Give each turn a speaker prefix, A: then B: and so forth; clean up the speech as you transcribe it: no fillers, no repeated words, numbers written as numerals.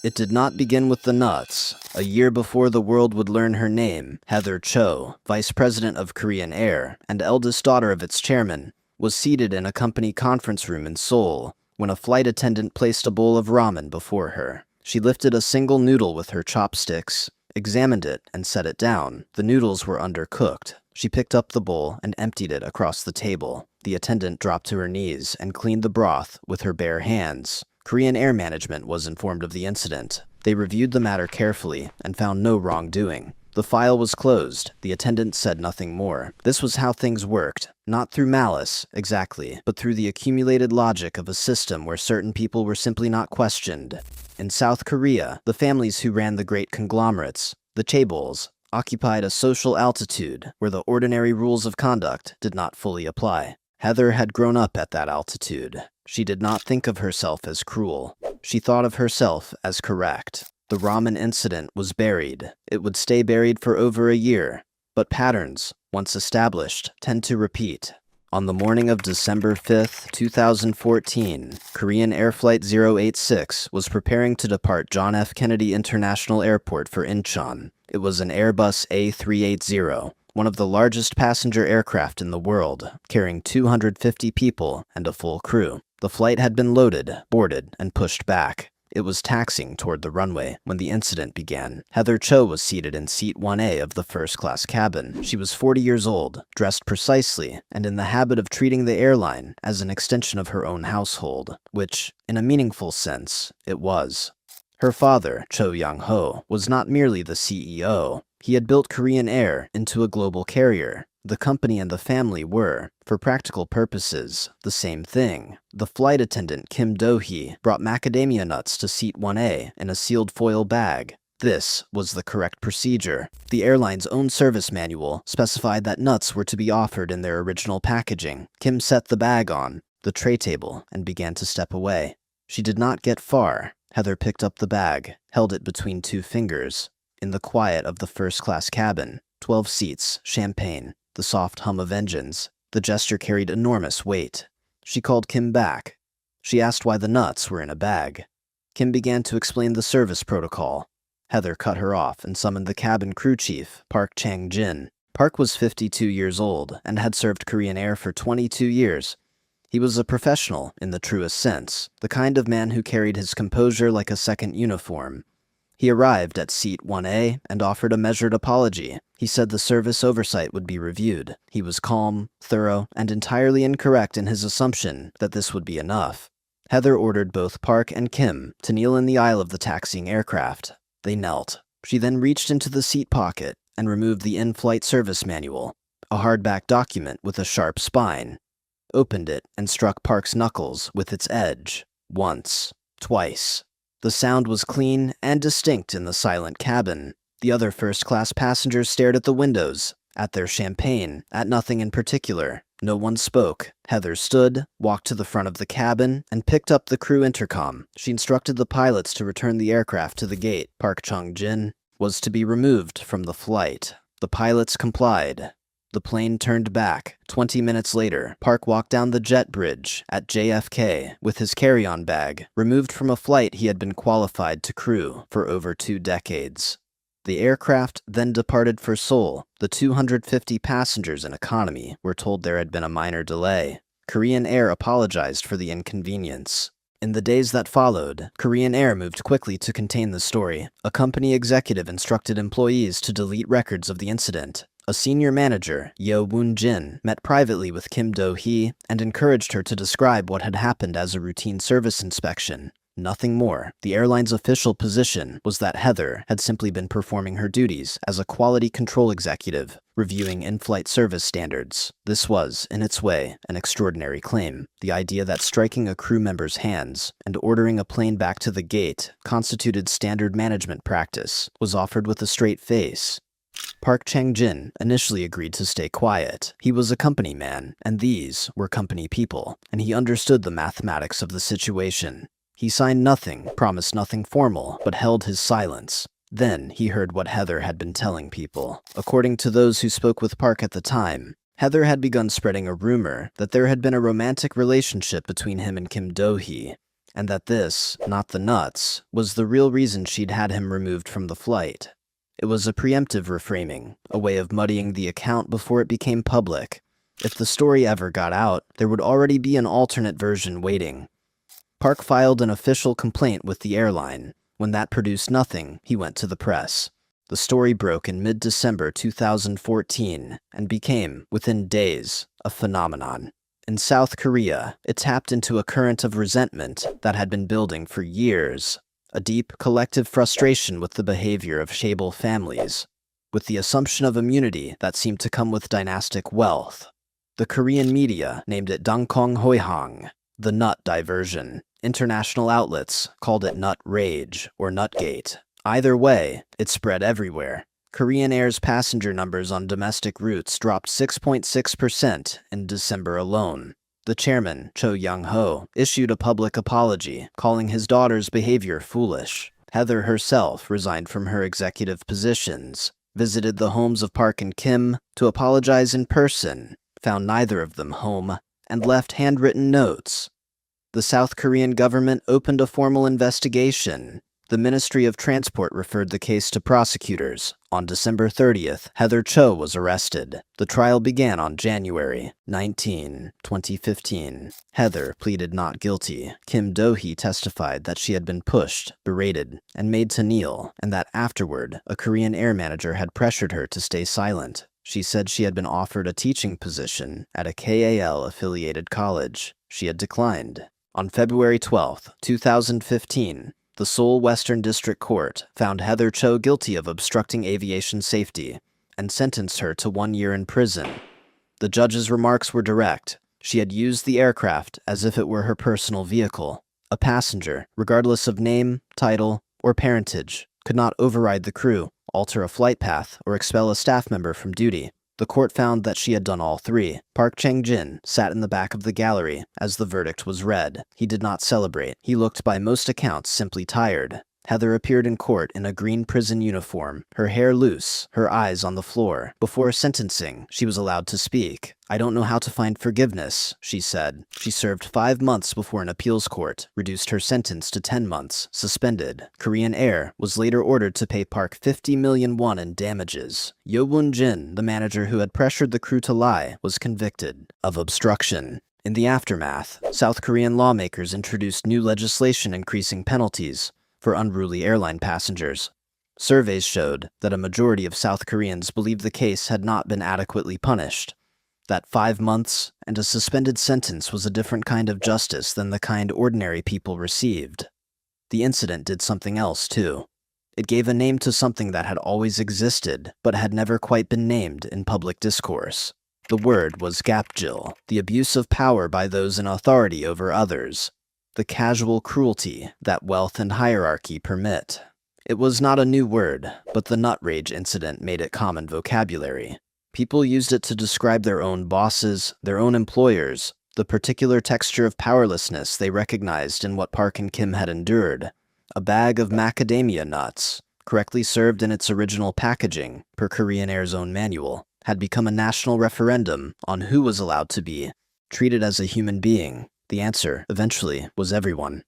A: It did not begin with the nuts. A year before the world would learn her name, Heather Cho, vice president of Korean Air and eldest daughter of its chairman, was seated in a company conference room in Seoul when a flight attendant placed a bowl of ramen before her. She lifted a single noodle with her chopsticks, examined it, and set it down. The noodles were undercooked. She picked up the bowl and emptied it across the table. The attendant dropped to her knees and cleaned the broth with her bare hands. Korean Air Management was informed of the incident. They reviewed the matter carefully and found no wrongdoing. The file was closed. The attendant said nothing more. This was how things worked, not through malice, exactly, but through the accumulated logic of a system where certain people were simply not questioned. In South Korea, the families who ran the great conglomerates, the Chaebols, occupied a social altitude where the ordinary rules of conduct did not fully apply. Heather had grown up at that altitude. She did not think of herself as cruel. She thought of herself as correct. The ramen incident was buried. It would stay buried for over a year. But patterns, once established, tend to repeat. On the morning of December 5, 2014, Korean Air Flight 086 was preparing to depart John F. Kennedy International Airport for Incheon. It was an Airbus A380. One of the largest passenger aircraft in the world, carrying 250 people and a full crew. The flight had been loaded, boarded, and pushed back. It was taxiing toward the runway when the incident began. Heather Cho was seated in seat 1A of the first-class cabin. She was 40 years old, dressed precisely, and in the habit of treating the airline as an extension of her own household, which, in a meaningful sense, it was. Her father, Cho Young-ho, was not merely the CEO. He had built Korean Air into a global carrier. The company and the family were, for practical purposes, the same thing. The flight attendant, Kim Do-hee, brought macadamia nuts to seat 1A in a sealed foil bag. This was the correct procedure. The airline's own service manual specified that nuts were to be offered in their original packaging. Kim set the bag on the tray table and began to step away. She did not get far. Heather picked up the bag, held it between two fingers. In the quiet of the first-class cabin, 12 seats, champagne, the soft hum of engines, the gesture carried enormous weight. She called Kim back. She asked why the nuts were in a bag. Kim began to explain the service protocol. Heather cut her off and summoned the cabin crew chief, Park Chang-jin. Park was 52 years old and had served Korean Air for 22 years. He was a professional in the truest sense, the kind of man who carried his composure like a second uniform. He arrived at seat 1A and offered a measured apology. He said the service oversight would be reviewed. He was calm, thorough, and entirely incorrect in his assumption that this would be enough. Heather ordered both Park and Kim to kneel in the aisle of the taxiing aircraft. They knelt. She then reached into the seat pocket and removed the in-flight service manual, a hardback document with a sharp spine, opened it and struck Park's knuckles with its edge. Once, twice. The sound was clean and distinct in the silent cabin. The other first-class passengers stared at the windows, at their champagne, at nothing in particular. No one spoke. Heather stood, walked to the front of the cabin, and picked up the crew intercom. She instructed the pilots to return the aircraft to the gate. Park Chung-jin was to be removed from the flight. The pilots complied. The plane turned back. 20 minutes later, Park walked down the jet bridge at JFK with his carry-on bag, removed from a flight he had been qualified to crew for over 2 decades. The aircraft then departed for Seoul. The 250 passengers in economy were told there had been a minor delay. Korean Air apologized for the inconvenience. In the days that followed, Korean Air moved quickly to contain the story. A company executive instructed employees to delete records of the incident. A senior manager, Yeo Woon-jin, met privately with Kim Do-hee and encouraged her to describe what had happened as a routine service inspection. Nothing more. The airline's official position was that Heather had simply been performing her duties as a quality control executive, reviewing in-flight service standards. This was, in its way, an extraordinary claim. The idea that striking a crew member's hands and ordering a plane back to the gate constituted standard management practice was offered with a straight face. Park Chang-jin initially agreed to stay quiet. He was a company man, and these were company people, and he understood the mathematics of the situation. He signed nothing, promised nothing formal, but held his silence. Then he heard what Heather had been telling people. According to those who spoke with Park at the time, Heather had begun spreading a rumor that there had been a romantic relationship between him and Kim Do-hee. and that this, not the nuts, was the real reason she'd had him removed from the flight. It was a preemptive reframing, a way of muddying the account before it became public. If the story ever got out, there would already be an alternate version waiting. Park filed an official complaint with the airline. When that produced nothing, he went to the press. The story broke in mid-December 2014 and became, within days, a phenomenon. In South Korea, it tapped into a current of resentment that had been building for years, a deep collective frustration with the behavior of Chaebol families, with the assumption of immunity that seemed to come with dynastic wealth. The Korean media named it Dangkong Hoihang, the nut diversion. International outlets called it nut rage or nutgate. Either way, it spread everywhere. Korean Air's passenger numbers on domestic routes dropped 6.6% in December alone. The chairman, Cho Young-ho, issued a public apology, calling his daughter's behavior foolish. Heather herself resigned from her executive positions, visited the homes of Park and Kim to apologize in person, found neither of them home, and left handwritten notes. The South Korean government opened a formal investigation. The Ministry of Transport referred the case to prosecutors. On December 30th, Heather Cho was arrested. The trial began on January 19, 2015. Heather pleaded not guilty. Kim Do-hee testified that she had been pushed, berated, and made to kneel, and that afterward, a Korean air manager had pressured her to stay silent. She said she had been offered a teaching position at a KAL-affiliated college. She had declined. On February 12, 2015, the Seoul Western District Court found Heather Cho guilty of obstructing aviation safety and sentenced her to 1 year in prison. The judge's remarks were direct. She had used the aircraft as if it were her personal vehicle. A passenger, regardless of name, title, or parentage, could not override the crew, alter a flight path, or expel a staff member from duty. The court found that she had done all three. Park Chang-jin sat in the back of the gallery as the verdict was read. He did not celebrate. He looked by most accounts simply tired. Heather appeared in court in a green prison uniform, her hair loose, her eyes on the floor. Before sentencing, she was allowed to speak. "I don't know how to find forgiveness," she said. She served 5 months before an appeals court reduced her sentence to 10 months, suspended. Korean Air was later ordered to pay Park 50 million won in damages. Yo Woon-jin, the manager who had pressured the crew to lie, was convicted of obstruction. In the aftermath, South Korean lawmakers introduced new legislation increasing penalties for unruly airline passengers. Surveys showed that a majority of South Koreans believed the case had not been adequately punished, that 5 months and a suspended sentence was a different kind of justice than the kind ordinary people received. The incident did something else, too. It gave a name to something that had always existed, but had never quite been named in public discourse. The word was Gapjil, the abuse of power by those in authority over others, the casual cruelty that wealth and hierarchy permit. It was not a new word, but the nut rage incident made it common vocabulary. People used it to describe their own bosses, their own employers, the particular texture of powerlessness they recognized in what Park and Kim had endured. A bag of macadamia nuts, correctly served in its original packaging, per Korean Air's own manual, had become a national referendum on who was allowed to be treated as a human being. The answer, eventually, was everyone.